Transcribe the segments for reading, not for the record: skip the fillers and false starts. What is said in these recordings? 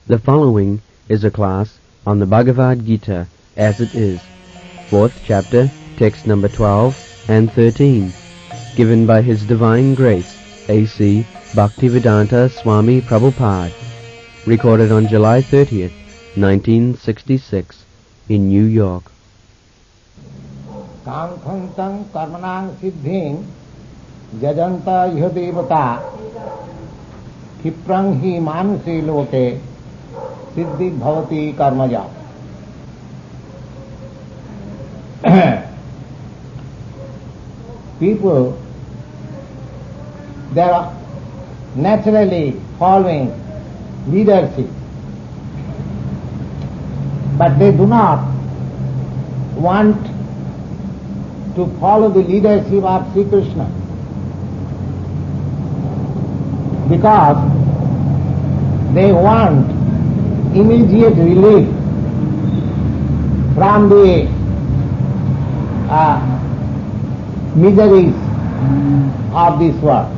The following is a class on the Bhagavad Gita as it is, 4th chapter, text number 12 and 13, given by His Divine Grace, A.C. Bhaktivedanta Swami Prabhupada, recorded on July 30th, 1966, in New York. Kankhantam karmanang siddhim jajanta iha devata khiprang hi manuse loke siddhi bhavati karmaja. People, they are naturally following leadership, but they do not want to follow the leadership of Sri Krishna, because they want immediate relief from the miseries of this world.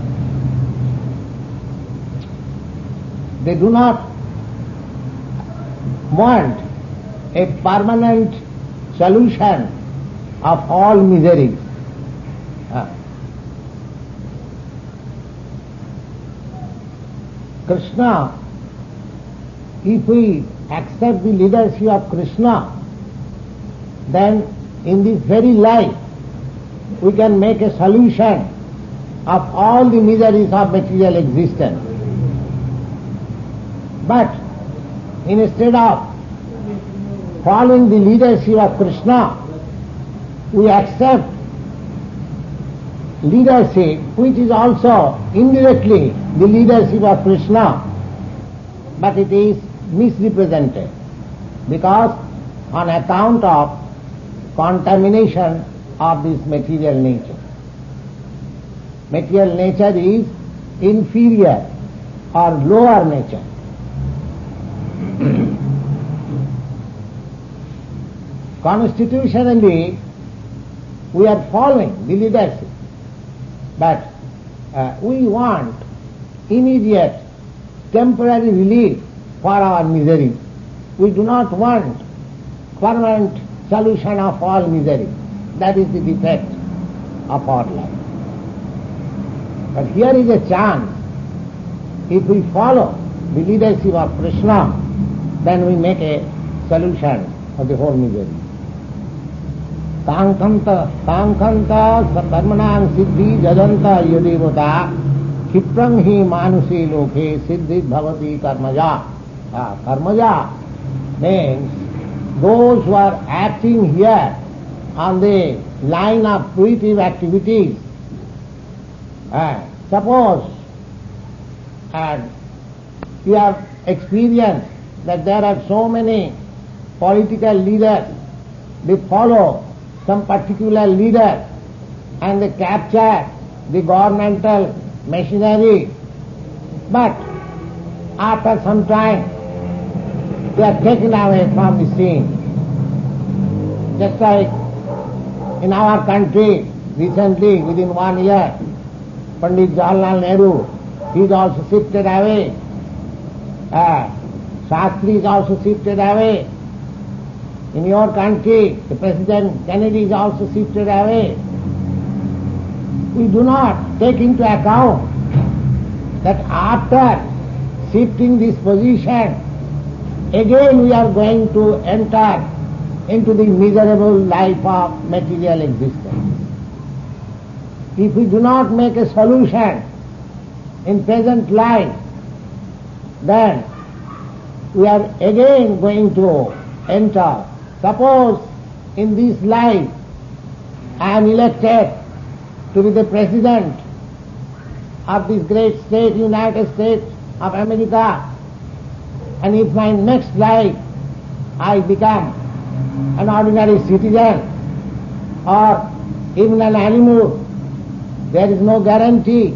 They do not want a permanent solution of all miseries. Krishna, if we accept the leadership of Krishna, then in this very life we can make a solution of all the miseries of material existence. But instead of following the leadership of Krishna, we accept leadership which is also indirectly the leadership of Krishna, but it is misrepresented because on account of contamination of this material nature. Material nature is inferior or lower nature. Constitutionally, we are following the leadership, but we want immediate, temporary relief for our misery. We do not want permanent solution of all misery. That is the defect of our life. But here is a chance. If we follow the leadership of Krishna, then we make a solution of the whole misery. Kankanta karmanang siddhi jajanta yadevata khiprang hi manuse loke siddhi bhavati karmaja. Karmaja means those who are acting here on the line of fruitive activities. Suppose you have experienced that there are so many political leaders, they follow some particular leader and they capture the governmental machinery, but after some time they are taken away from the scene. Just like in our country recently, within 1 year, Pandit Jawaharlal Nehru, he is also shifted away. Shastri is also shifted away. In your country, the President Kennedy is also shifted away. We do not take into account that after shifting this position, again we are going to enter into the miserable life of material existence. If we do not make a solution in present life, then we are again going to enter. Suppose in this life I am elected to be the President of this great state, United States of America, and if my next life I become an ordinary citizen or even an animal, there is no guarantee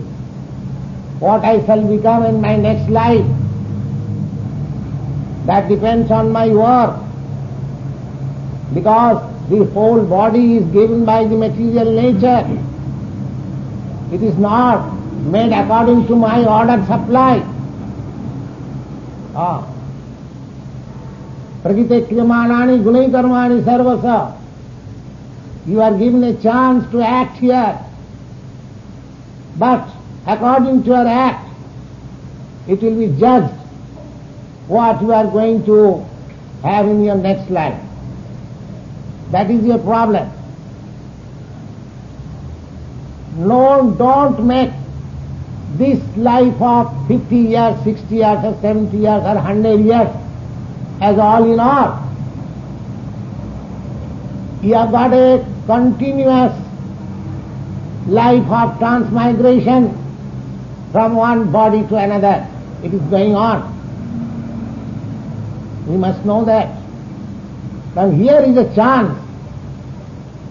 what I shall become in my next life. That depends on my work, because the whole body is given by the material nature. It is not made according to my ordered supply. Pragite kriyamanani gunai karmani sarvasa. You are given a chance to act here. But according to your act, it will be judged what you are going to have in your next life. That is your problem. No, don't make this life of 50 years, 60 years, or 70 years, or 100 years as all in all. You have got a continuous life of transmigration from one body to another. It is going on. We must know that. Now here is a chance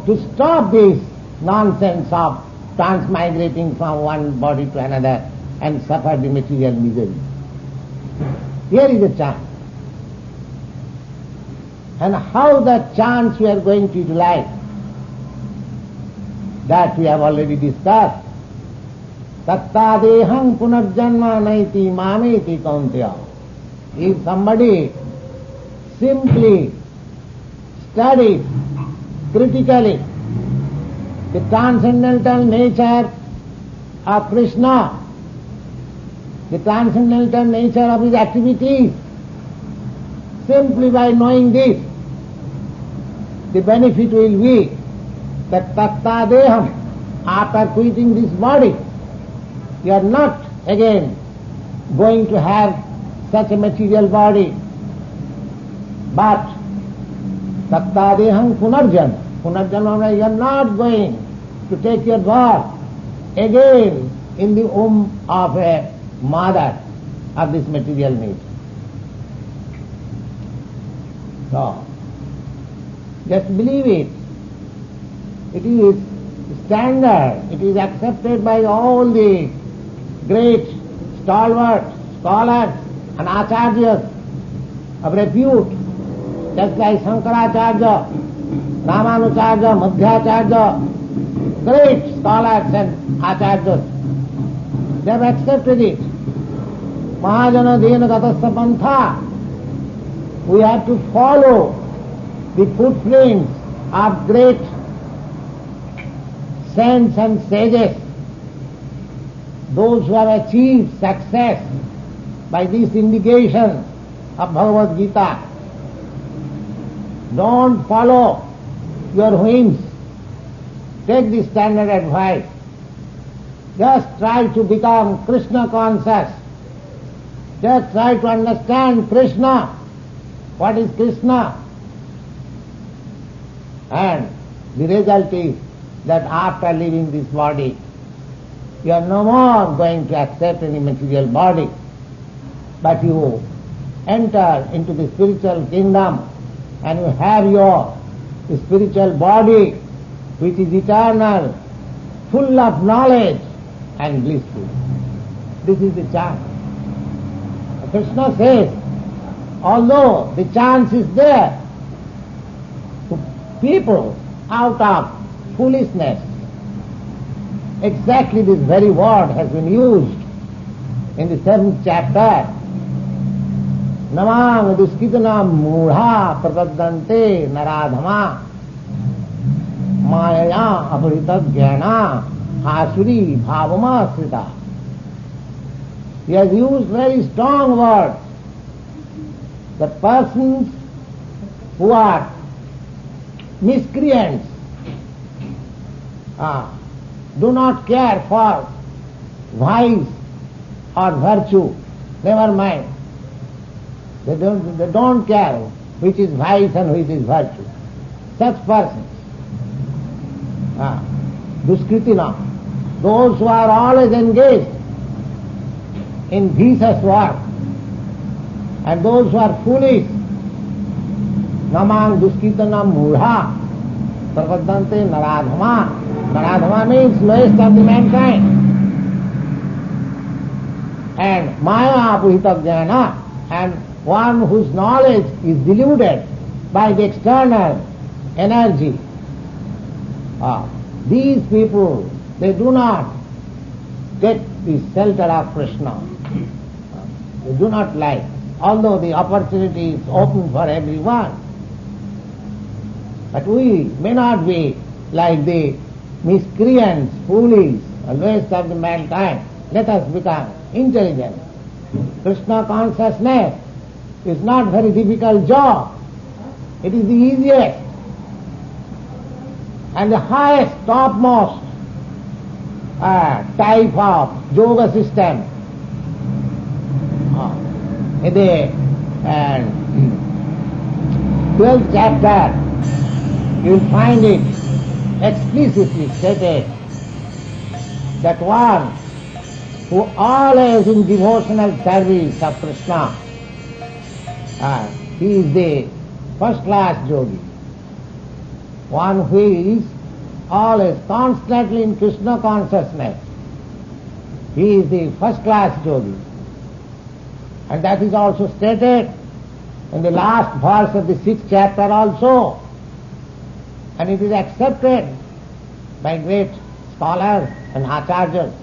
to stop this nonsense of transmigrating from one body to another and suffer the material misery. Here is a chance. And how that chance we are going to utilize, that we have already discussed. Tatta deham punarjanma naiti mameti kaunteya. If somebody simply studies critically the transcendental nature of Krishna, the transcendental nature of his activities, simply by knowing this, the benefit will be that tatta deham, after quitting this body, you are not again going to have such a material body, but tatta deham punarjan. Punarjan, you are not going to take your birth again in the womb of a mother of this material nature. So, just believe it. It is standard. It is accepted by all the great stalwart scholars and acharyas of repute, just like Shankaracharya, Ramanujarya, Madhyacharya, great scholars and acharyas. They have accepted it. Mahajana dena gatasya pantha. We have to follow the footprints of great saints and sages, those who have achieved success by this indication of Bhagavad Gita. Don't follow your whims. Take the standard advice. Just try to become Krishna conscious. Just try to understand Krishna. What is Krishna? And the result is that after leaving this body, you are no more going to accept any material body, but you enter into the spiritual kingdom and you have your spiritual body which is eternal, full of knowledge and blissful. This is the chance. Krishna says, although the chance is there to people out of foolishness, exactly this very word has been used in the 7th chapter. Namang duskitana mudha prapadante naradhama mayaya aparita jnana asuri bhavama srita. He has used very strong words. The persons who are miscreants do not care for vice or virtue. Never mind. They don't care which is vice and which is virtue. Such persons, duskritina, those who are always engaged in vicious work, and those who are foolish, namang duskitanam mudha prapadante naradhama. Naradhama means lowest of the mankind. And maya apuhita jnana, and one whose knowledge is deluded by the external energy. These people, they do not get the shelter of Krishna. They do not like. although the opportunity is open for everyone. But we may not be like the miscreants, foolish, and waste of the mankind. Let us become intelligent. Krishna consciousness is not very difficult job. It is the easiest and the highest, topmost type of yoga system. In the 12th chapter, you will find it explicitly stated that one who always in devotional service of Krishna, he is the first class yogi. One who is always constantly in Krishna consciousness, he is the first class yogi. And that is also stated in the last verse of the 6th chapter also. And it is accepted by great scholars and acharyas.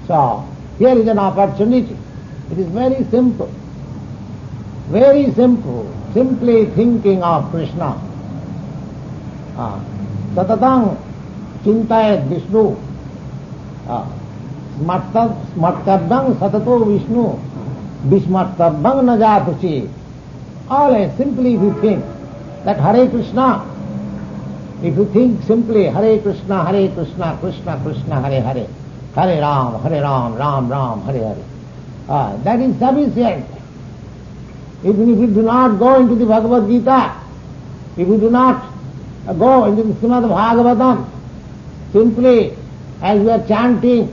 So, here is an opportunity. It is very simple. Very simple. Simply thinking of Krishna. Satatang chintayat Vishnu. Smartabhang satato Vishnu. Vishmartabhang najatuchi. Always simply if you think that Hare Krishna, if you think simply Hare Krishna, Krishna Krishna, Hare Hare, Hare Ram, Ram Ram, Hare Hare, that is sufficient. Even if you do not go into the Bhagavad Gita, if you do not go into the Srimad Bhagavatam, simply as we are chanting,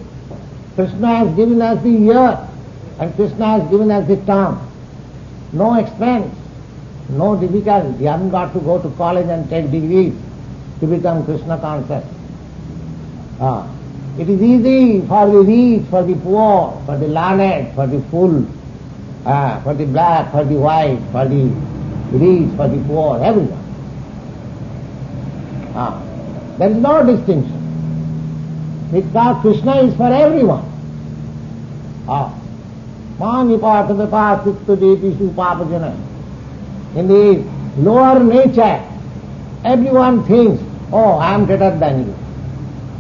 Krishna has given us the ear and Krishna has given us the tongue. No expense, no difficulty. You haven't got to go to college and take degrees to become Krishna conscious. It is easy for the rich, for the poor, for the learned, for the fool, for the black, for the white, for the rich, for the poor, everyone. There is no distinction. Because Krishna is for everyone. In the lower nature, everyone thinks, oh, I am greater than you.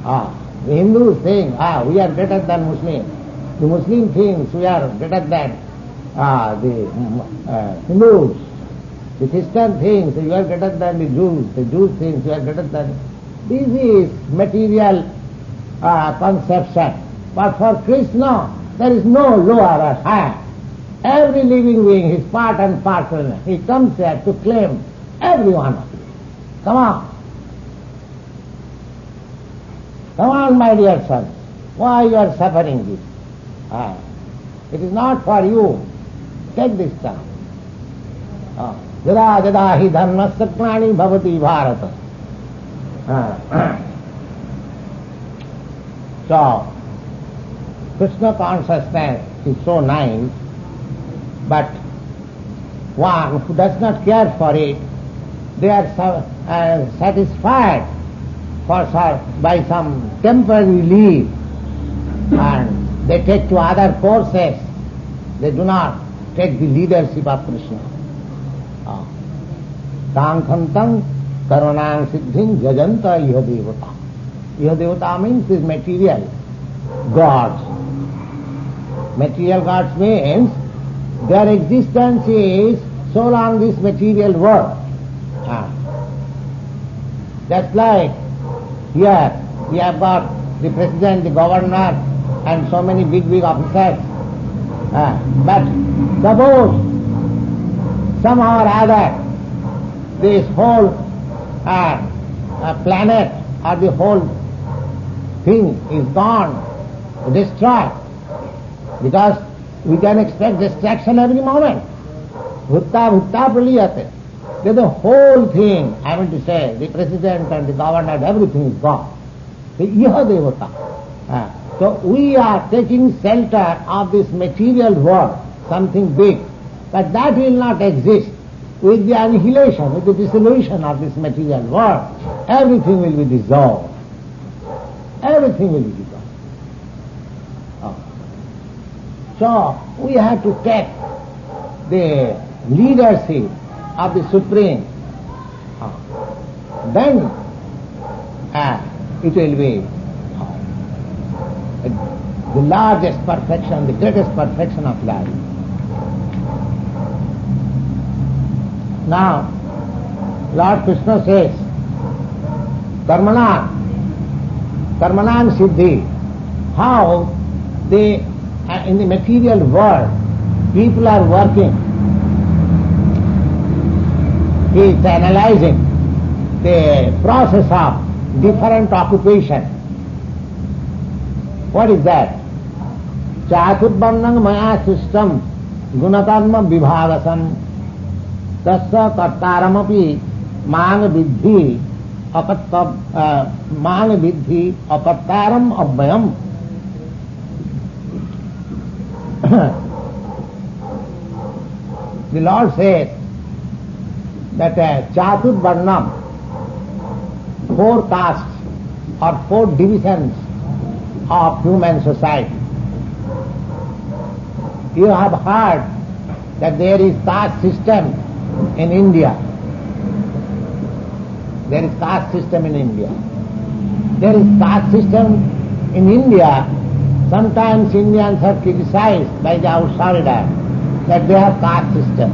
The Hindus think, we are greater than Muslims. The Muslim thinks we are greater than the Hindus. The Christian thinks you are greater than the Jews. The Jews think you are greater than... This is material conception. But for Krishna, there is no lower or higher. Every living being is part and parcel. He comes here to claim every one of you. Come on. Come on, my dear son. Why you are suffering this? It is not for you. Take this chance. Jada jada hi dharmasya prani bhavati bharata. So, Krishna consciousness is so nice, but one who does not care for it, they are satisfied by some temporary relief, and they take to other courses. They do not take the leadership of Krishna. Tankantang karunang siddhing jajanta iha devata. Iha devata means is material gods. Material gods means their existence is so long this material world. Just like here we have got the president, the governor and so many big officers. But suppose somehow or other this whole planet or the whole thing is gone, destroyed, because we can expect destruction every moment. Bhutta praliyate. The whole thing, I mean to say, the president and the governor, everything is gone. The iha devata. So we are taking shelter of this material world, something big, but that will not exist. With the annihilation, with the dissolution of this material world, everything will be dissolved. Everything will be dissolved. So we have to take the leadership of the Supreme, then it will be the largest perfection, the greatest perfection of life. Now, Lord Krishna says, Brahmana and Siddhi, how they, in the material world, people are working. He is analyzing the process of different occupation. What is that? Chaturvarnang maya system gunakarma vibhagasam tasya kartaramapi mang vidhi apartaram abhyam. The Lord says that Chaturvarnam, 4 castes or 4 divisions of human society. You have heard that there is caste system in India. There is caste system in India. There is caste system in India. Sometimes Indians are criticized by the outsider that they have caste system.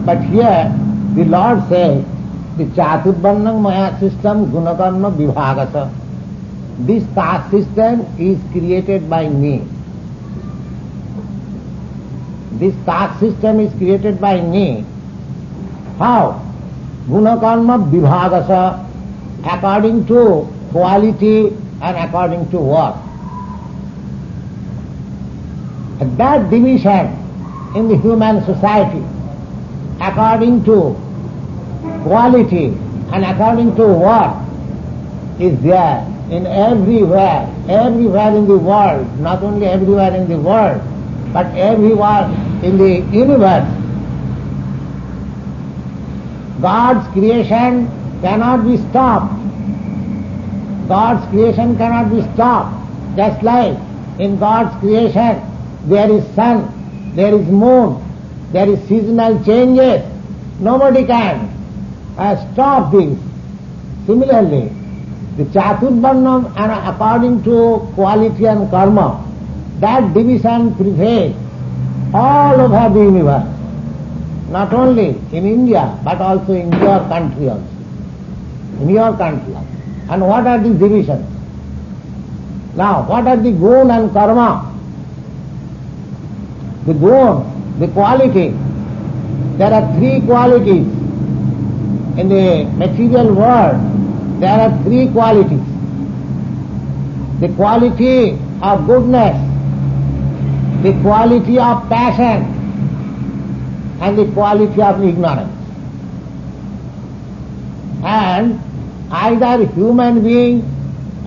But here the Lord says, the Chaturvarnang maya system gunakarma vibhagasa. This caste system is created by me. This caste system is created by me. How? Gunakarma vibhagasa, according to quality and according to work. That division in the human society, according to quality and according to work, is there in everywhere in the world, not only everywhere in the world, but everywhere in the universe. God's creation cannot be stopped. God's creation cannot be stopped. Just like in God's creation there is sun, there is moon, there is seasonal changes. Nobody can stop this. Similarly, the Chaturvarnam, and according to quality and karma, that division prevails all over the universe. Not only in India, but also in your country also. In your country. And what are these divisions? Now, what are the gun and karma? The gun, the quality. There are 3 qualities. In the material world, there are 3 qualities. The quality of goodness, the quality of passion, and the quality of ignorance. And either human being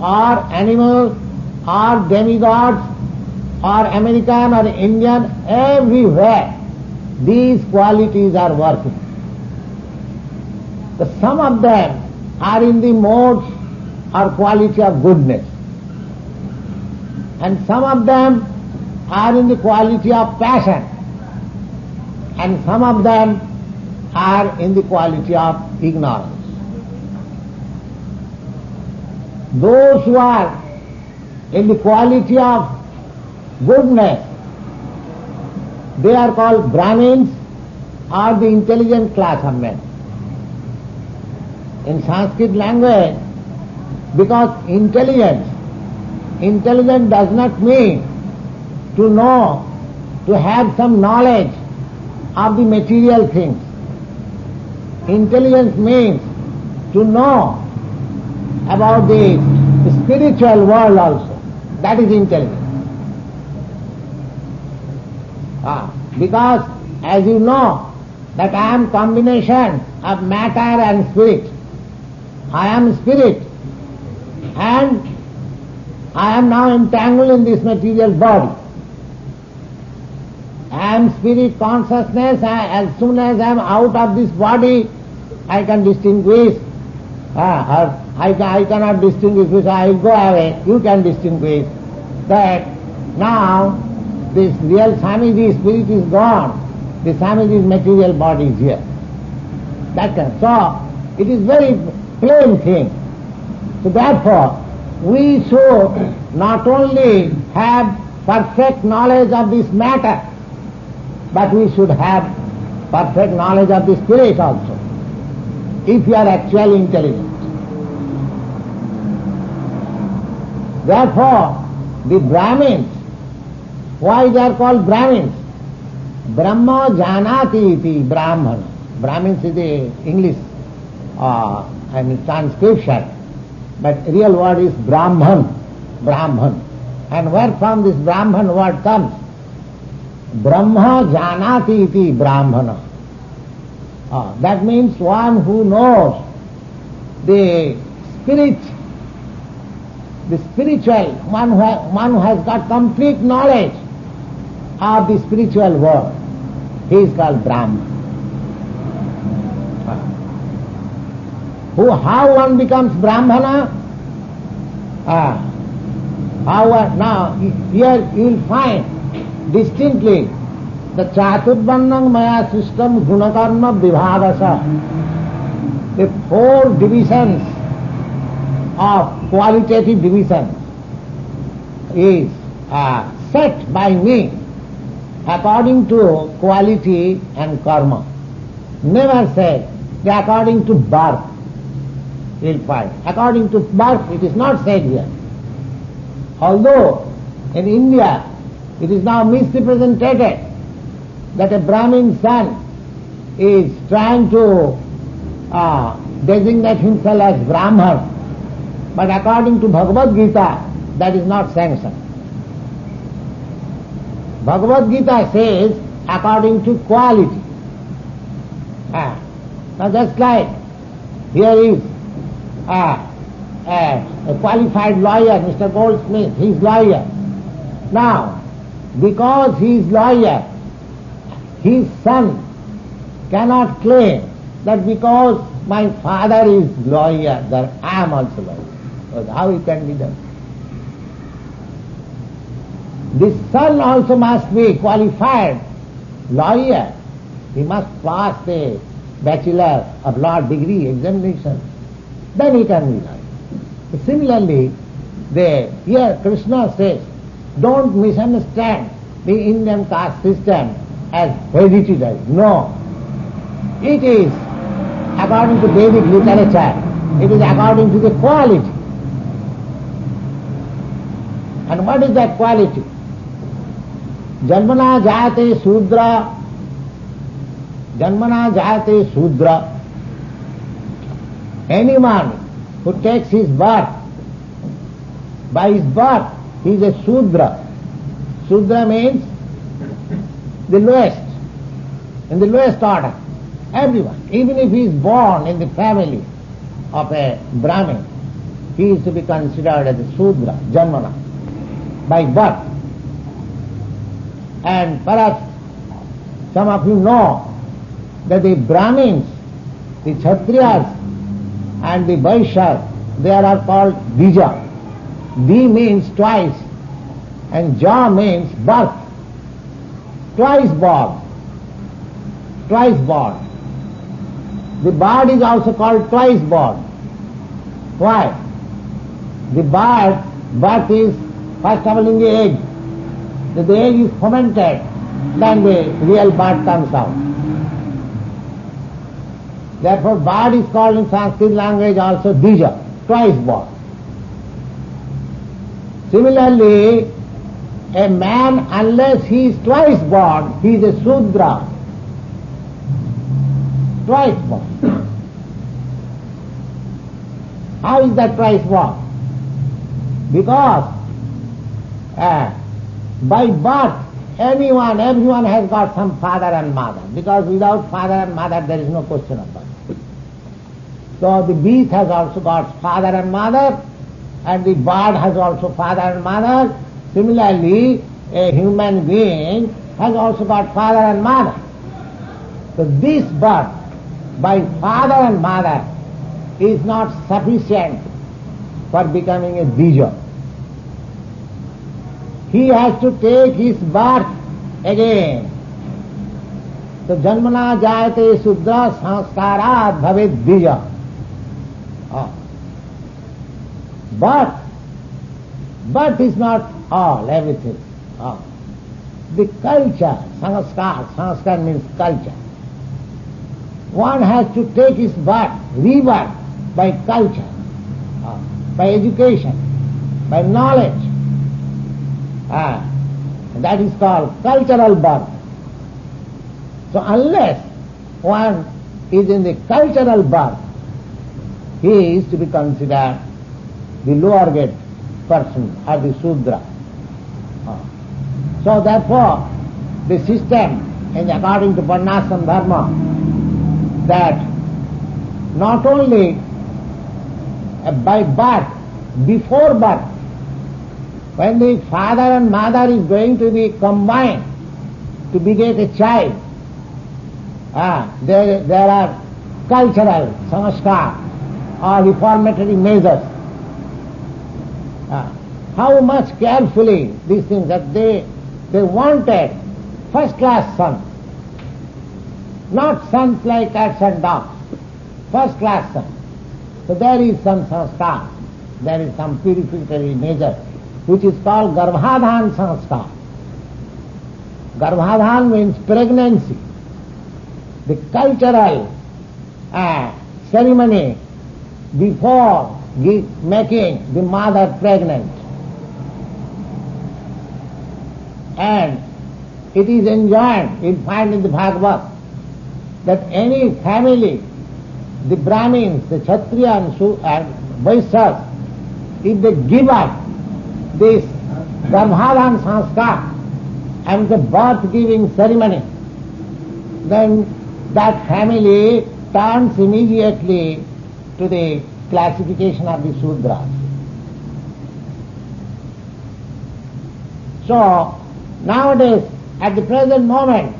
or animals or demigods or American or Indian, everywhere these qualities are working. So some of them are in the mode or quality of goodness, and some of them are in the quality of passion, and some of them are in the quality of ignorance. Those who are in the quality of goodness, they are called Brahmins or the intelligent class of men. In Sanskrit language, because intelligence does not mean to know, to have some knowledge of the material things. Intelligence means to know about the spiritual world also. That is intelligence. Because as you know that I am combination of matter and spirit. I am spirit and I am now entangled in this material body. I am spirit consciousness. As soon as I am out of this body, I can distinguish. I cannot distinguish because I will go away. You can distinguish that now this real Swamiji spirit is gone the Swamiji's material body is here. That kind. So, it is very plain thing. So therefore, we should not only have perfect knowledge of this matter, but we should have perfect knowledge of the spirit also, if you are actually intelligent. Therefore, the Brahmins, why they are called Brahmins? Brahma janati iti Brahmana. Brahmins is the English transcription, but real word is Brahman. Brahman. And where from this Brahman word comes? Brahma janati iti Brahmana. That means one who knows the spirit, the spiritual, one who has got complete knowledge of the spiritual world. He is called Brahman. How one becomes Brahmana? Now, here you will find distinctly the Chaturvarnam Maya system Gunakarma Vibhagasa, the four divisions of qualitative divisions is set by me according to quality and karma. Never said according to birth. You will find. According to birth, it is not said here. Although in India it is now misrepresented that a Brahmin son is trying to designate himself as Brahman, but according to Bhagavad Gita, that is not sanctioned. Bhagavad Gita says according to quality. Now just like here is a qualified lawyer, Mr. Goldsmith, he is lawyer. Now, because he is lawyer, his son cannot claim that because my father is lawyer, that I am also lawyer. Because how it can be done? This son also must be qualified lawyer. He must pass the Bachelor of Law degree examination. Then he can be lawyer. Similarly, here Krishna says, don't misunderstand the Indian caste system as hereditary. No. It is according to Vedic literature. It is according to the quality. And what is that quality? Janmana jayate Sudra. Janmana jayate Sudra. Anyone who takes his birth, by his birth, he is a Sudra. Sudra means the lowest, in the lowest order. Everyone, even if he is born in the family of a Brahmin, he is to be considered as a Sudra, Janmana, by birth. And perhaps some of you know that the Brahmins, the Kshatriyas and the Vaishyas, they are called Dija. Di means twice and Ja means birth. Twice born. Twice born. The bird is also called twice born. Why? The birth is first of all in the egg. The egg is fermented, then the real bird comes out. Therefore, bird is called in Sanskrit language also Dija, twice born. Similarly, a man, unless he is twice born, he is a Sudra. Twice born. How is that twice born? Because by birth, everyone has got some father and mother. Because without father and mother, there is no question of birth. So the beast has also got father and mother, and the bird has also father and mother. Similarly, a human being has also got father and mother. So this birth by father and mother is not sufficient for becoming a Bija. He has to take his birth again. So janmana jayate sudra sanskarat bhavet bija. But is not all, everything. The culture, sanskar means culture. One has to take his birth, rebirth by culture, by education, by knowledge. That is called cultural birth. So unless one is in the cultural birth, he is to be considered the lower grade person or the Sudra. So therefore, the system is according to Varnashram Dharma that not only by birth, before birth, when the father and mother is going to be combined to beget a child, there are cultural samskar or reformatory measures. How much carefully these things, that they wanted first class sons, not sons like cats and dogs, first class sons. So there is some sanskar, there is some purificatory measure which is called garbhadhan sanskar. Garbhadhan means pregnancy. The cultural ceremony before making the mother pregnant. And it is enjoined, you'll find in the Bhagavad, that any family, the Brahmins, the Kshatriyas and Vaishyas, if they give up this Garbhadhan sanskar and the birth-giving ceremony, then that family turns immediately to the classification of the Sudras. So, nowadays, at the present moment,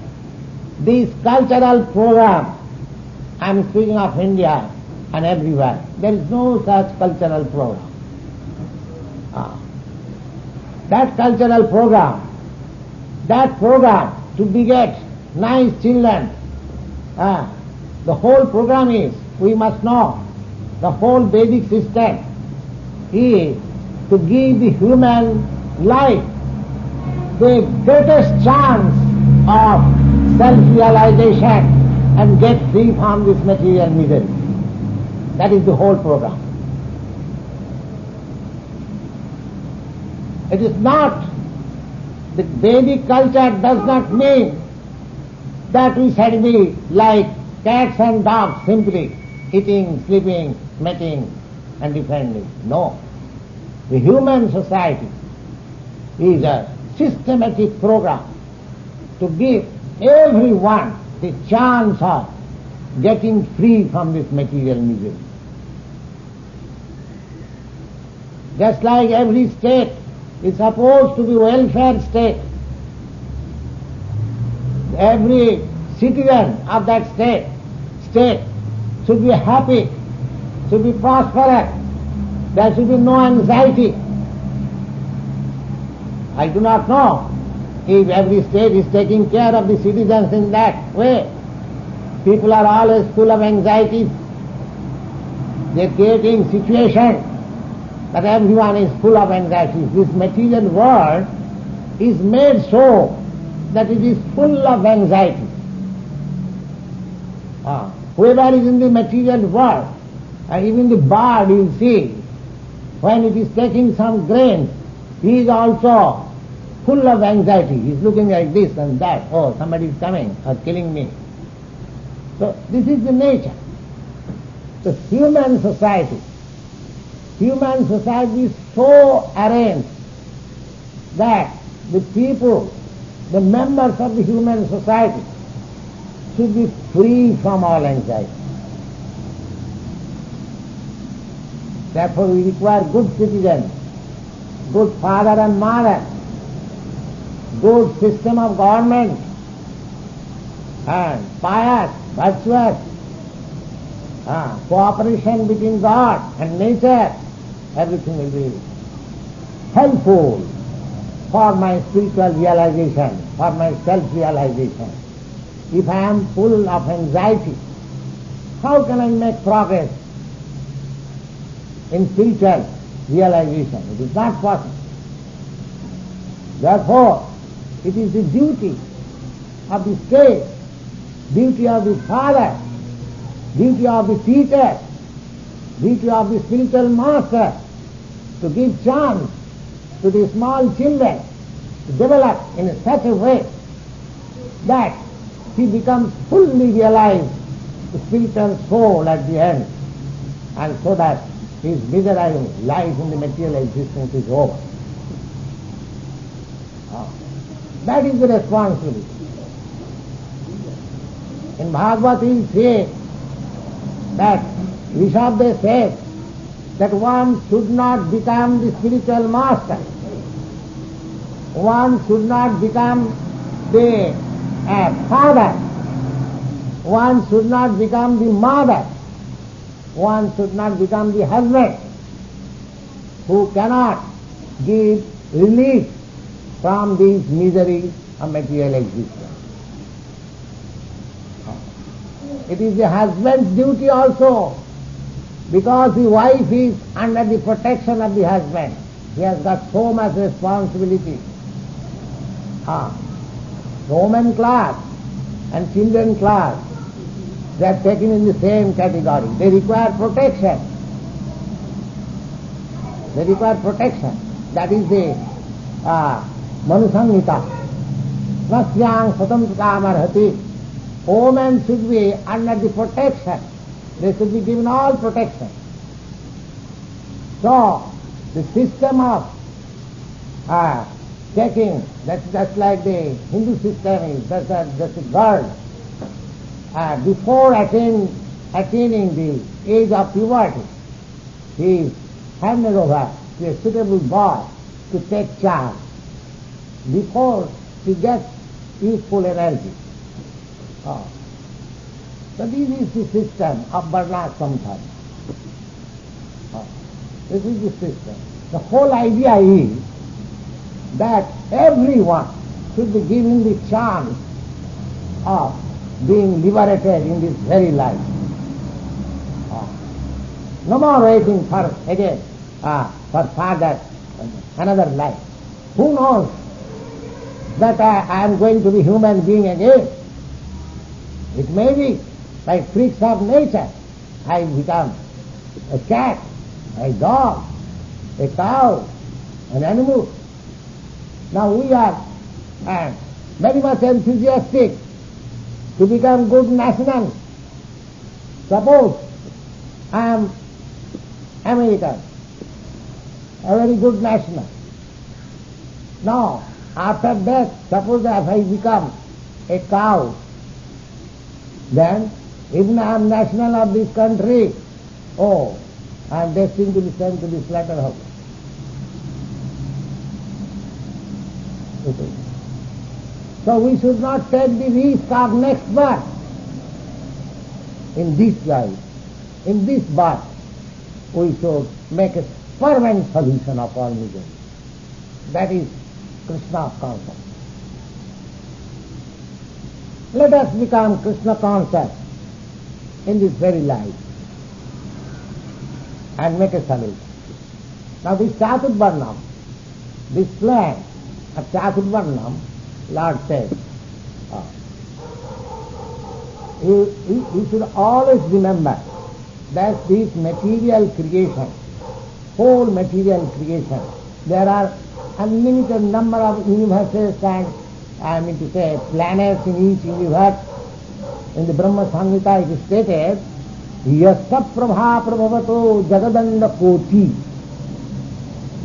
these cultural programs, I am speaking of India and everywhere, there is no such cultural program. That cultural program to beget nice children, the whole program is, we must know, the whole Vedic system is to give the human life the greatest chance of self-realization and get free from this material misery. That is the whole program. It is not, the Vedic culture does not mean that we shall be like cats and dogs, simply eating, sleeping, mating and defending. No. The human society is a systematic program to give everyone the chance of getting free from this material misery. Just like every state is supposed to be welfare state, every citizen of that state should be happy, should be prosperous, there should be no anxiety. I do not know if every state is taking care of the citizens in that way. People are always full of anxieties. They are creating situations that everyone is full of anxieties. This material world is made so that it is full of anxieties. Whoever is in the material world, even the bird you see, when it is taking some grains, he is also full of anxiety. He is looking like this and that. Oh, somebody is coming or killing me. So this is the nature. The human society is so arranged that the people, the members of the human society, should be free from all anxiety. Therefore we require good citizens, good father and mother, good system of government, and pious, virtuous, cooperation between God and nature. Everything will be helpful for my spiritual realization, for my self-realization. if I am full of anxiety, how can I make progress in spiritual realization? It is not possible. Therefore, it is the duty of the state, duty of the father, duty of the teacher, duty of the spiritual master to give chance to the small children to develop in such a way that he becomes fully realized the spiritual soul at the end, and so that his miserable life in the material existence is over. That is the responsibility. In Bhagavad he says that Rishabdev says that one should not become the spiritual master. One should not become the father. One should not become the mother. One should not become the husband who cannot give relief from these miseries of material existence. It is the husband's duty also, because the wife is under the protection of the husband. He has got so much responsibility. Woman class and children class, they are taken in the same category. They require protection. They require protection. That is the Manusangita. Nasyang satamtamarhati. Women should be under the protection. They should be given all protection. So, the system of taking, that's just like the Hindu system is, that's a girl. Before attaining the age of puberty, he is handed over to a suitable boy to take charge before she gets youthful energy. So this is the system of Varnashram. This is the system. The whole idea is that everyone should be given the chance of being liberated in this very life. No more waiting for again for further another life. Who knows that I am going to be human being again? It may be by freaks of nature. I become a cat, a dog, a cow, an animal. Now we are very much enthusiastic to become good nationals. Suppose I am American, a very good national. Now, after that, suppose if I become a cow, then even I am national of this country, I am destined to be sent to the slaughterhouse. So we should not take the risk of next birth. In this life, in this birth, we should make a permanent solution of all misery. That is Krishna's concept. Let us become Krishna conscious in this very life and make a solution. Now this Chaturvarnam, this plan of Chaturvarnam, Lord says, you should always remember that this material creation, whole material creation, there are unlimited number of universes and, I mean to say, planets in each universe. In the Brahma Samhita it is stated, Yasta Prabha Prabhavato Jagadanda Koti.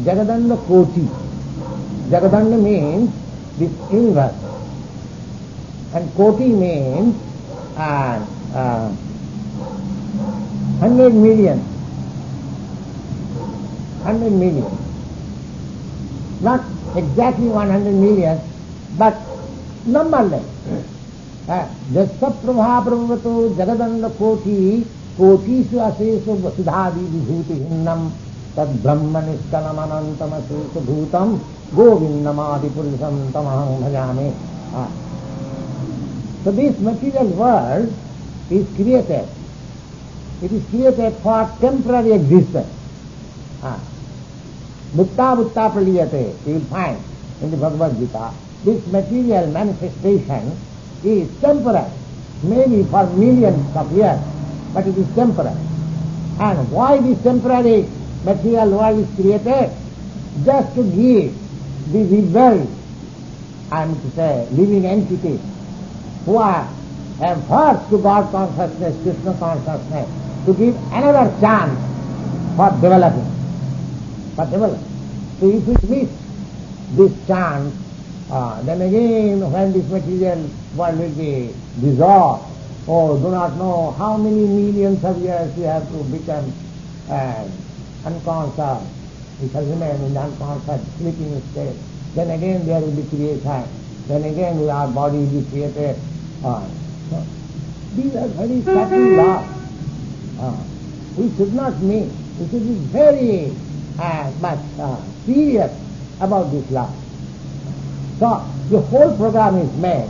Jagadanda Koti. Jagadanda means this universe. And Koti means 100 million. 100 million. Not exactly 100 million, but numberless. Jasa Prabha Prabhavato Jagadanda Koti Kotishu Asesu Vasudhadi Vibhuti Hinnam Tad Brahma Niskalam Anantam Asesu Bhutam Govindamadi Purusham Tamaham Bhajame. So this material world is created. It is created for temporary existence. Bhutta bhutta praliyate, you will find in the Bhagavad Gita. This material manifestation is temporary, maybe for millions of years, but it is temporary. And why this temporary material world is created? Just to give the rebel, I am to say, living entities who have first to God consciousness, Krishna consciousness, to give another chance for developing. So if we miss this chance, then again when this material world will be dissolved, do not know how many millions of years we have to become unconscious. We shall remain in unconscious, sleeping state. Then again there will be creation. Then again our body will be created. So these are very subtle laws. We should not miss. We should be very much serious about this law. So the whole program is made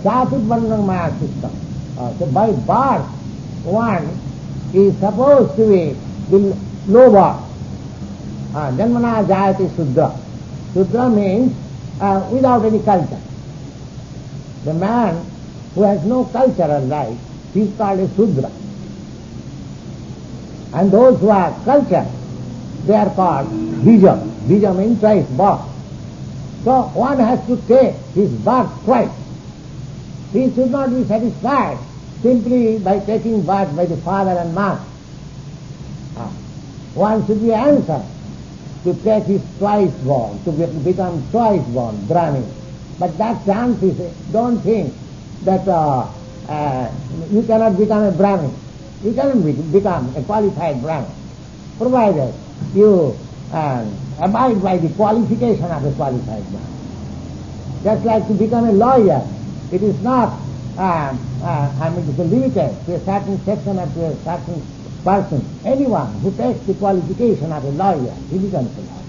Chaturvarnam Maya system. So by birth one is supposed to be the low birth. Janmana jayate Sudra. Sudra means without any culture. The man who has no cultural life, he is called a Sudra. And those who have culture, they are called Bija. Bija means twice birth. So one has to take his birth twice. He should not be satisfied simply by taking birth by the father and mother. One should be answered to take his twice born, to become twice born, Brahmin. But that chance is, don't think that you cannot become a Brahmin. You cannot become a qualified Brahmin, provided you abide by the qualification of a qualified Brahmin. Just like to become a lawyer, it is not limited to a certain section or to a certain person. Anyone who takes the qualification of a lawyer, he becomes a lawyer.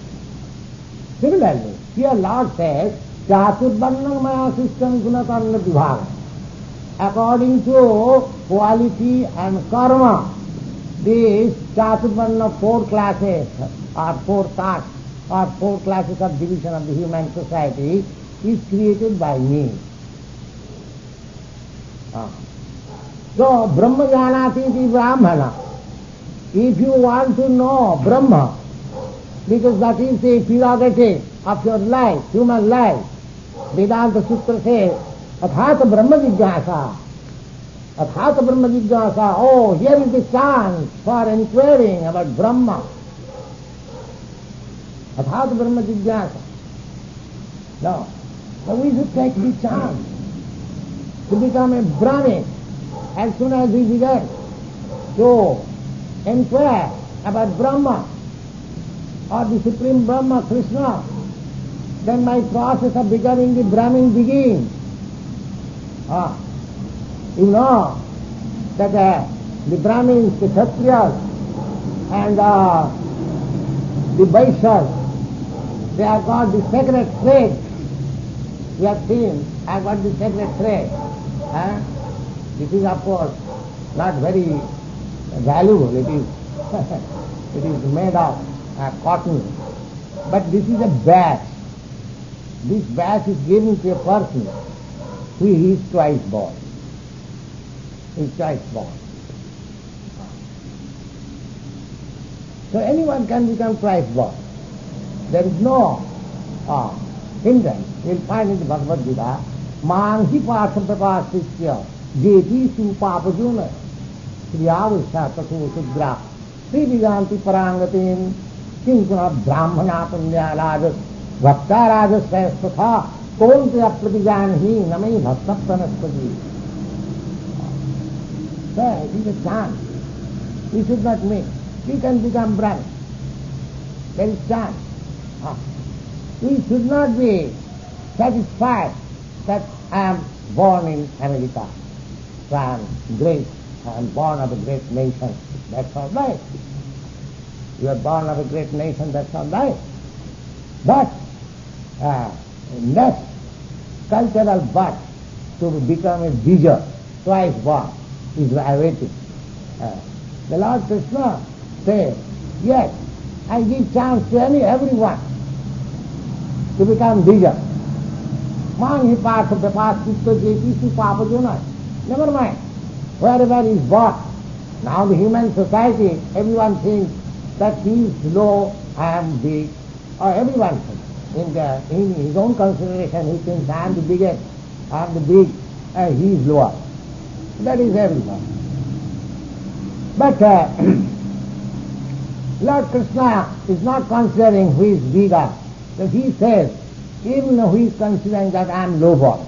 Similarly, here Lord says, Chaturvarnam Maya system gunakarna vibhaga. According to quality and karma, these Chaturvarna, 4 classes or 4 castes or 4 classes of division of the human society is created by me. So, Brahma janati iti Brahmana. If you want to know Brahma, because that is the prerogative of your life, human life, Vedanta Sutra says, Athata Brahma Jigyasa. Athata Brahma Jigyasa. Oh, here is the chance for inquiring about Brahma. Athata Brahma Jigyasa. No. So we should take the chance to become a Brahmin as soon as we begin to inquire about Brahma or the Supreme Brahma, Krishna. Then my process of becoming the Brahmin begins. You know that the Brahmins, the Kshatriyas and the Vaishyas, they have got the sacred thread. We have seen, I have got the sacred thread. This is of course not very valuable. It is it is made of cotton. But this is a badge. This badge is given to a person who is twice born. He is twice born. So anyone can become twice born. There is no hindrance. You will find in the Bhagavad Gita, Manghi Partha Prapasisya Jeti Supapajuna Sriyavasya Tato Sudra Sri Viganti Parangatin Kinkuna Brahmana Punya Rajas Bhakta Rajas Sasthatha Konte Apratijanhi Namai Bhakta Pranaspati. There is a chance. We should not miss. We can become Brahmin. There is chance. We should not be satisfied that I am born in America. So I am great. I am born of a great nation. That's all right. You are born of a great nation. That's all right. But next cultural birth to become a Bija, twice born, is awaiting. The Lord Krishna says, yes, I give chance to everyone to become Bija. Man hi part of the past to Papa Juna. Never mind. Wherever he is born. Now the human society, everyone thinks that he is low, I am big, or everyone thinks. In his own consideration, he thinks I am the biggest, I am the big, and he is lower. That is everyone. But Lord Krishna is not considering who is bigger. So he says, even though he is considering that I am low-born.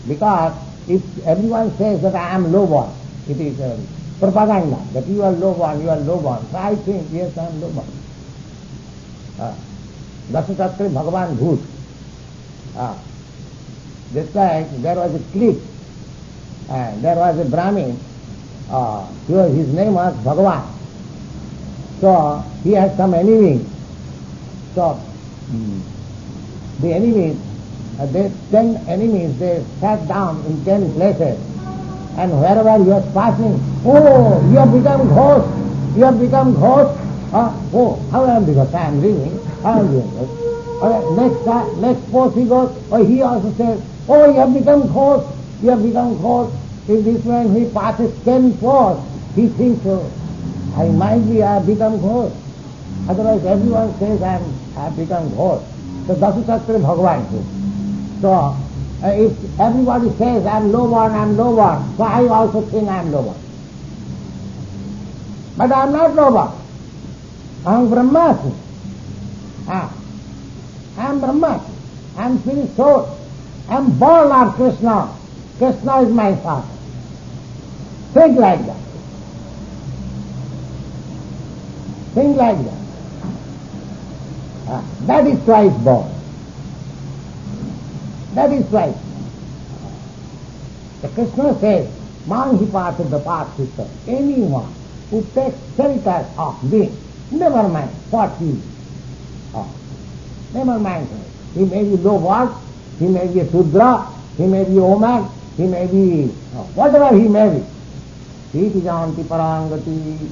Because if everyone says that I am low-born, it is propaganda, that you are low-born, you are low-born. So I think, yes, I am low-born. Dasatatra Bhagavan Bhoot. Just like there was a clique, and there was a Brahmin, his name was Bhagavan. So he had some enemies. So the enemies, 10 enemies, they sat down in 10 places, and wherever he was passing, oh, you have become ghost, you have become ghost. Oh, how am I? Because I am living. How am I? Next post he goes, he also says, oh, you have become ghost, you have become ghost. If this man, he passes 10 posts, he thinks, oh, I might be, I have become ghost. Otherwise everyone says I have become ghost. So Dasatatra Bhagavan says. So if everybody says I am low-born, so I also think I am low-born. But I am not low-born. I am Brahmasmi. I am Brahmasmi. I am spirit soul. I am born of Krishna. Krishna is my father. Think like that. Think like that. That is twice born. That is twice. The Krishna says, man hi part of the past sister. Anyone who takes shelter of me, never mind what he is. Never mind. He may be low-born, he may be a Shudra, he may be a woman, he may be whatever he may be. He is anti parangati.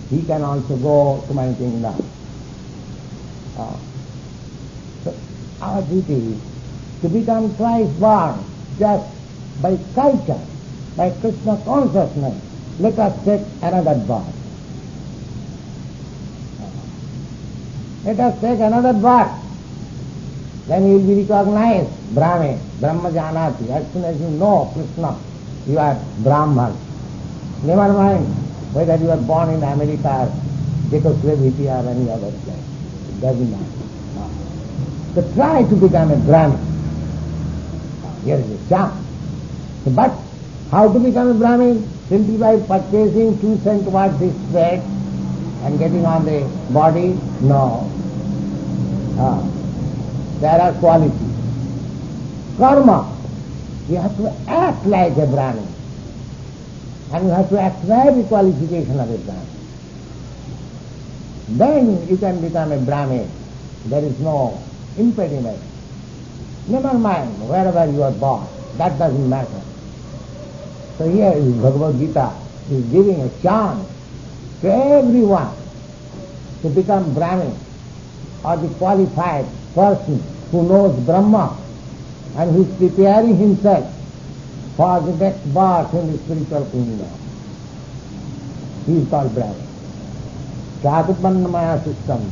He can also go to my kingdom. So our duty is to become twice born just by culture, by Krishna consciousness. Let us take another birth. Let us take another birth. Then you will be recognized Brahmin, Brahma Janati. As soon as you know Krishna, you are Brahman. Never mind whether you are born in America, Czechoslovakia or any other place. It doesn't matter. So try to become a Brahmin. Here is a chance. But how to become a Brahmin? Simply by purchasing 2 cent worth this thread and getting on the body? No. There are qualities. Karma. You have to act like a Brahmin. And you have to acquire the qualification of a Brahmin. Then you can become a Brahmin. There is no impediment. Never mind wherever you are born. That doesn't matter. So here is Bhagavad Gita is giving a chance to everyone to become Brahmin or the qualified person who knows Brahma and who is preparing himself for the next birth in the spiritual kingdom. He is called Brahmin. Chaturbannamaya system.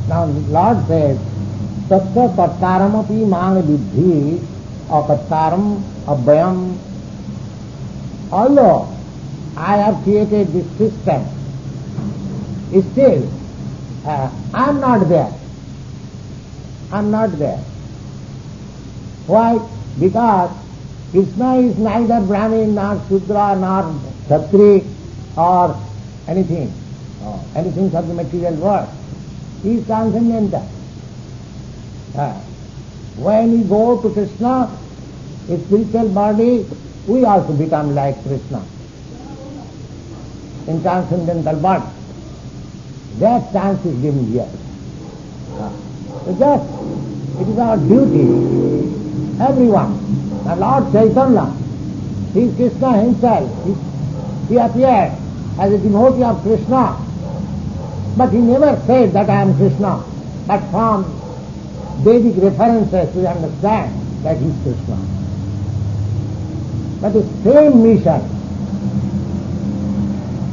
Now the Lord says, Tattva kartaram api mang vidhi akartaram abhayam. Although I have created this system, still I am not there. I am not there. Why? Because Krishna is neither Brahmin nor Shudra nor Kshatri or anything of the material world. He is transcendental. When we go to Krishna, his spiritual body, we also become like Krishna in transcendental body. That chance is given here. So just, it is our duty everyone. The Lord Chaitanya, he is Krishna himself. He appeared as a devotee of Krishna, but he never said that I am Krishna. But from Vedic references we understand that he is Krishna. But the same mission,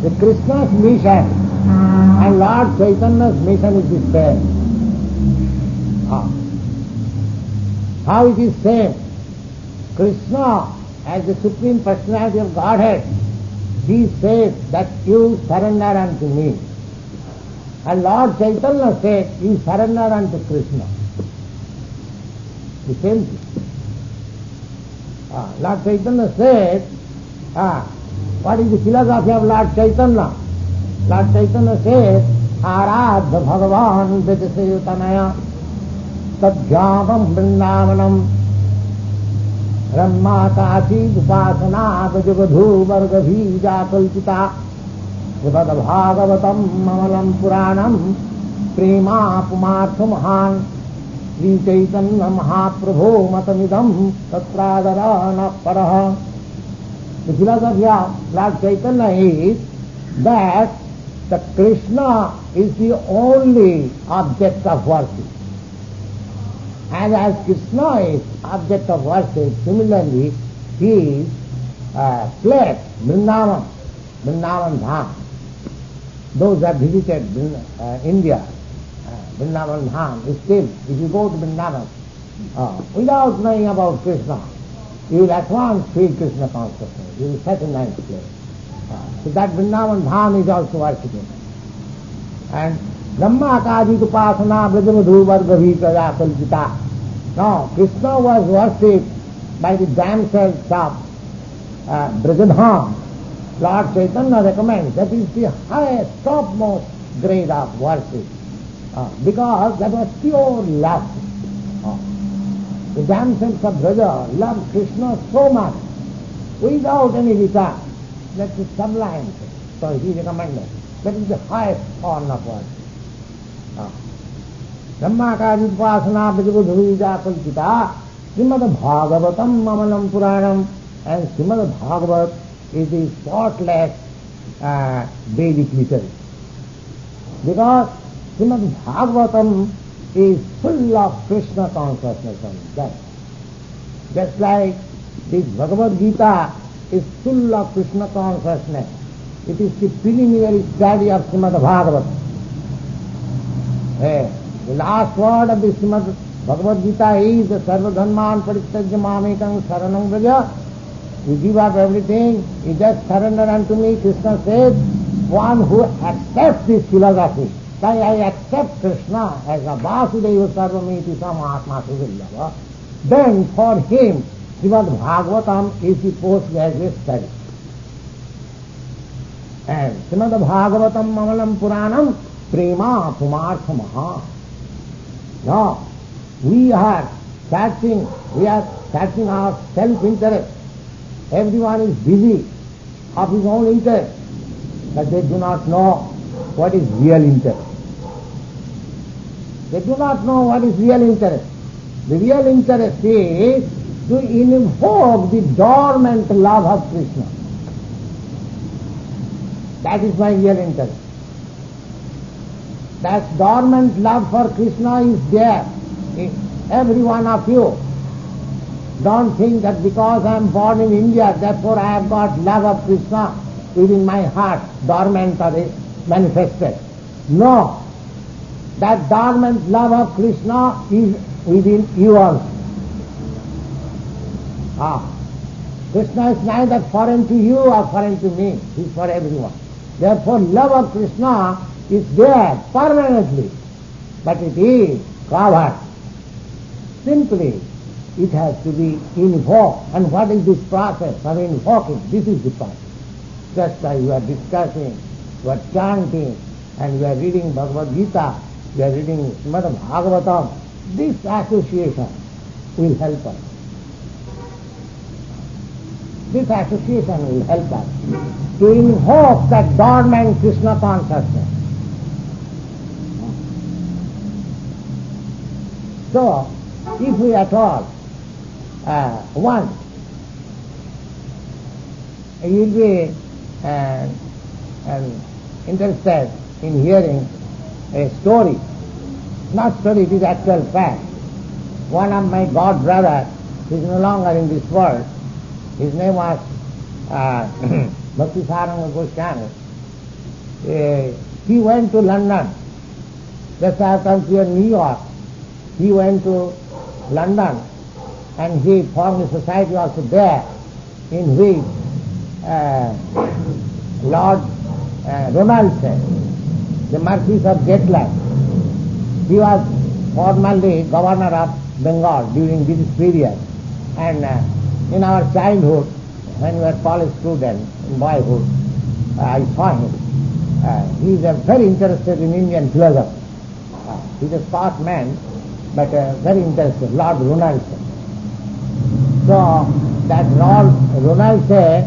the Krishna's mission and Lord Chaitanya's mission is the same. How it is same? Krishna, as the Supreme Personality of Godhead, he says that you surrender unto me. And Lord Chaitanya said, you surrender unto Krishna. The same thing. Lord Chaitanya said, what is the philosophy of Lord Chaitanya? Lord Chaitanya says, Aradha Bhagavan Vedasayutanaya Tadhyavam Vrindavanam Brahma Kasi Upasana Vajagadhu Vargabhija Kalpita Srimad Bhagavatam Mamalam Puranam Prema Pumartha Mahan Sri Chaitanya Mahaprabho Matamidam Tatradharana Paraha. The philosophy of Lord Chaitanya is that the Krishna is the only object of worship. And as Krishna is object of worship, similarly he is place, Vrindavan, Vrindavan Dham. Those that visited India, Vrindavan Dham, still, if you go to Vrindavan, without knowing about Krishna, you will at once feel Krishna consciousness. You will set a nice place. So that Vrindavan Dham is also worshipping. And Brahma Kajit Upasana Brajavadhu Vargavita Kalpita. Now, Krishna was worshipped by the damsels of Brajadham. Lord Chaitanya recommends that is the highest, topmost grade of worship. Because that was pure love. The damsels of Braja loved Krishna so much, without any return. That's a sublime thing. So he recommended. That is the highest form of worship. Brahma Kajit Upasana Brajavadhu Kalpita Srimad Bhagavatam Mamalam Puranam. And Srimad Bhagavat is the spotless Vedic literature. Because Srimad Bhagavatam is full of Krishna consciousness and that. Just like this Bhagavad Gita is full of Krishna consciousness. It is the preliminary study of Srimad Bhagavatam. The last word of the Srimad Bhagavad Gita is Sarva Dharman Parityajya Mamekam Saranam Vraja. You give up everything, you just surrender unto me. Krishna says, one who accepts this philosophy, that I accept Krishna as a Vasudeva Sarvamiti Samahatma Sudhyava, then for him Srimad Bhagavatam is the postgraduate study. And Srimad Bhagavatam Mamalam Puranam Prema Pumartha Maha. Now, we are searching our self-interest. Everyone is busy of his own interest, but they do not know what is real interest. They do not know what is real interest. The real interest is to invoke the dormant love of Krishna. That is my real interest. That dormant love for Krishna is there in every one of you. Don't think that because I am born in India, therefore I have got love of Krishna within my heart, dormant or manifested. No. That dormant love of Krishna is within you also. Krishna is neither foreign to you or foreign to me. He is for everyone. Therefore, love of Krishna is there permanently, but it is covered. Simply, it has to be invoked. And what is this process of invoking? This is the process. Just as you are discussing, you are chanting, and you are reading Bhagavad Gita, you are reading Srimad Bhagavatam, this association will help us. This association will help us to invoke that dormant Krishna consciousness. So, if we at all one. You will be interested in hearing a story. Not story, it is actual fact. One of my god brothers, he is no longer in this world. His name was Bhaktivedanta Goswami. He went to London. Just after he was in New York, he went to London and he formed a society also there in which Lord Ronaldson, the Marquis of Jetlag, he was formerly governor of Bengal during this period. And in our childhood, when we were college students, in boyhood, I saw him. He is very interested in Indian philosophy. He is a smart man, but very interested, Lord Ronaldson. So that Lord Ronaldson,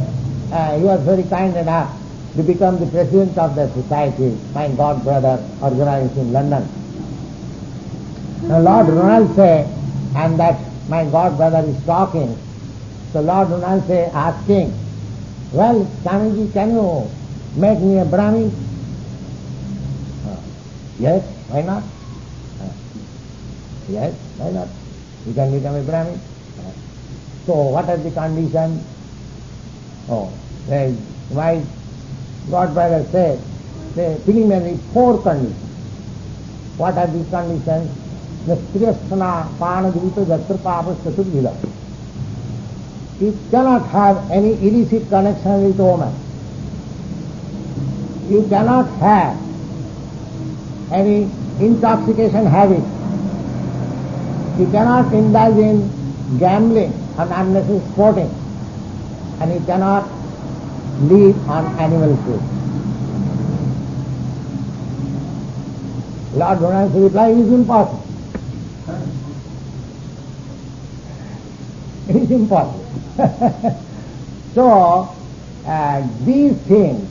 he was very kind enough to become the president of the society, my god brother organized in London. Now Lord Ronaldson and that my god brother is talking. So Lord Ronaldson asking, well, Swamiji, can you make me a Brahmin? Yes, why not? Yes, why not? You can become a Brahmin. So what are the conditions? My god brother said, the preliminary 4 conditions. What are these conditions? You cannot have any illicit connection with woman. You cannot have any intoxication habit. You cannot indulge in gambling and unnecessary sporting. And you cannot live on animal food. Lord Ronald's reply is impossible. It is impossible. So, these things,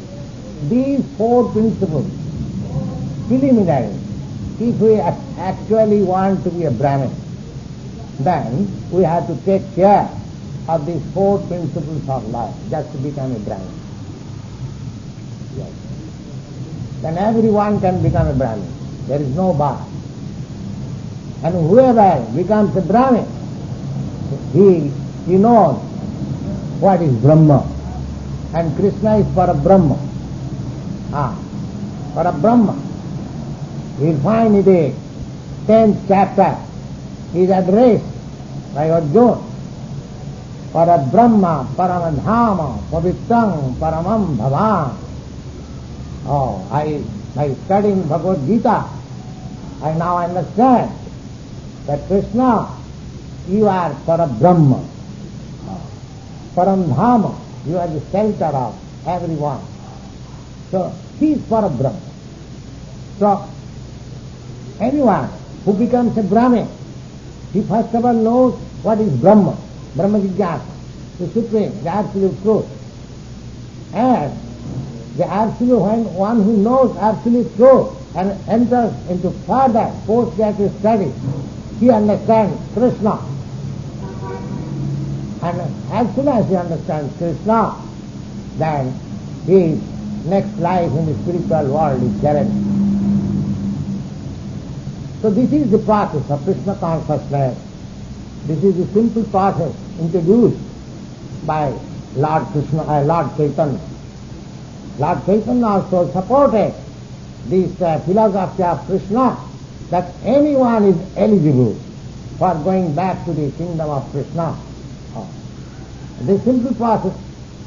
these 4 principles, preliminary, if we actually want to be a Brahmin, then we have to take care of these 4 principles of life just to become a Brahmin. Yes. Then everyone can become a Brahmin. There is no bar. And whoever becomes a Brahmin, he knows what is Brahma. And Krishna is Parabrahma. Parabrahma. You will find in the 10th chapter is addressed by Arjuna. Parabrahma, Paramadhama, Pavitrang, Paramam Bhavan. By studying Bhagavad Gita, I now understand that Krishna, you are Parabrahma. Paramdhama, you are the shelter of everyone. So, he is Parabrahma. So, anyone who becomes a Brahmin, he first of all knows what is Brahma, Brahma Jigyasa, the supreme, the absolute truth. And the absolute one who knows absolute truth and enters into further postgraduate studies, he understands Krishna. And as soon as he understands Krishna, then his next life in the spiritual world is guaranteed. So this is the process of Krishna consciousness. This is the simple process introduced by Lord Krishna, Lord Chaitanya. Lord Chaitanya also supported this philosophy of Krishna, that anyone is eligible for going back to the kingdom of Krishna. This simple process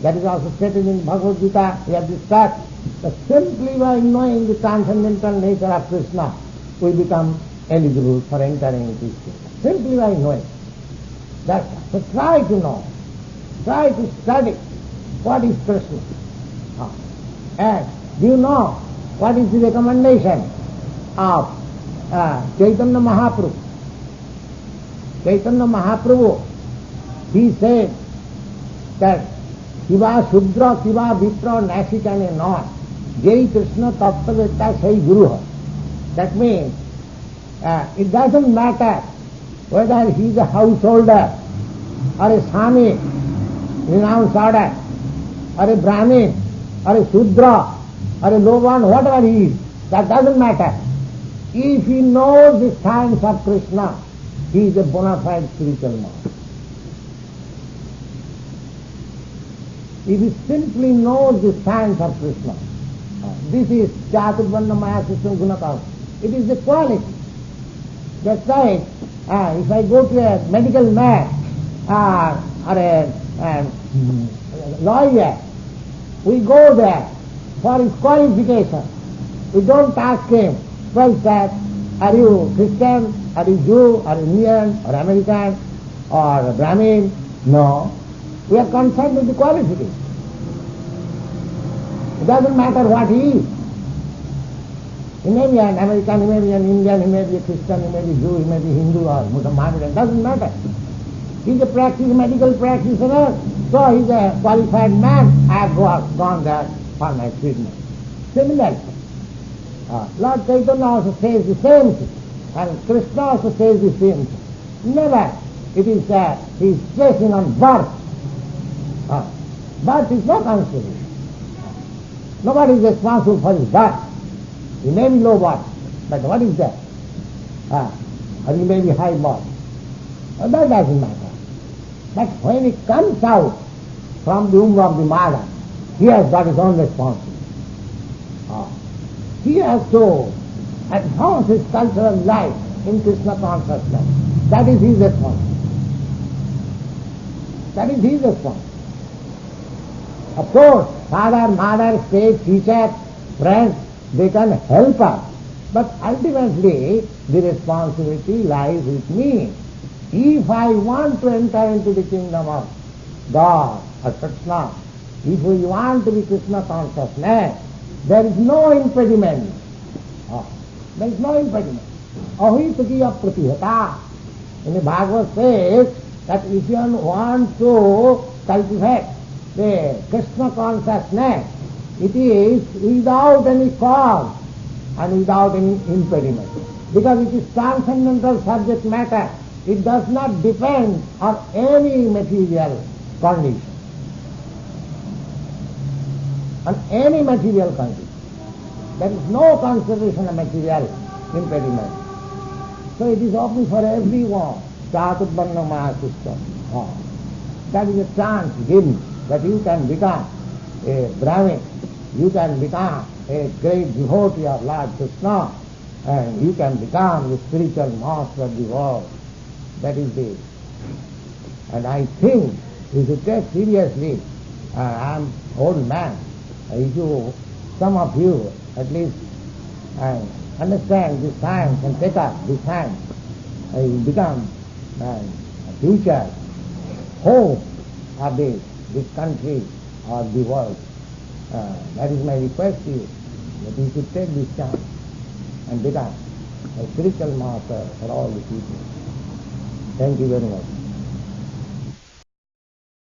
that is also stated in Bhagavad Gita, we have discussed that simply by knowing the transcendental nature of Krishna, we become eligible for entering this kingdom. Simply by knowing. That's so try to know, try to study what is Krishna. And do you know what is the recommendation of Chaitanya Mahaprabhu? Chaitanya Mahaprabhu, he said that Kiva Shudra, Kiva Vipra, Nasikane not. Jai Krishna Tattavetta Sai Guru. That means it doesn't matter whether he is a householder or a Swami, renounced order, or a Brahmin, or a Shudra, or a low one, whatever he is, that doesn't matter. If he knows the science of Krishna, he is a bona fide spiritual master. If he simply knows the science of Krishna, this is Chaturvarna Maya system Gunakam. It is the quality. That's right. If I go to a medical man or a lawyer, we go there for his qualification. We don't ask him, well, sir, are you Christian, are you Jew, or Indian, or American, or Brahmin? No. We are concerned with the qualification. It doesn't matter what he is. He may be an American, he may be an Indian, he may be a Christian, he may be Jew, he may be Hindu or Muslim. It doesn't matter. He's a medical practitioner, so he's a qualified man. I have gone there for my treatment. Similarly, Lord Chaitanya also says the same thing, and Krishna also says the same thing. Never. It is he is stressing on birth. Birth is not considered. Nobody is responsible for his birth. He may be low birth, but what is that? Or he may be high birth. That doesn't matter. But when he comes out from the womb of the mother, he has got his own responsibility. He has to advance his cultural life in Krishna consciousness. That is his responsibility. That is his responsibility. Of course, father, mother, state, teacher, friends, they can help us. But ultimately, the responsibility lies with me. If I want to enter into the kingdom of God or Krishna, if we want to be Krishna consciousness, there is no impediment. There is no impediment. Ahitakiya pratihata. In the Bhagavad says that if you want to cultivate the Krishna consciousness, it is without any cause and without any impediment. Because it is transcendental subject matter. It does not depend on any material condition. On any material condition. There is no consideration of material impediment. So it is open for everyone. Chaturvarna Maya system. That is a chance given that you can become a Brahmin, you can become a great devotee of Lord Krishna, and you can become the spiritual master of the world. That is it. And I think you should take seriously. I am old man. If you, some of you at least, understand this science and take up this science, you become a future hope of this country or the world. That is my request to you, that you should take this chance and become a spiritual master for all the people. Thank you very much.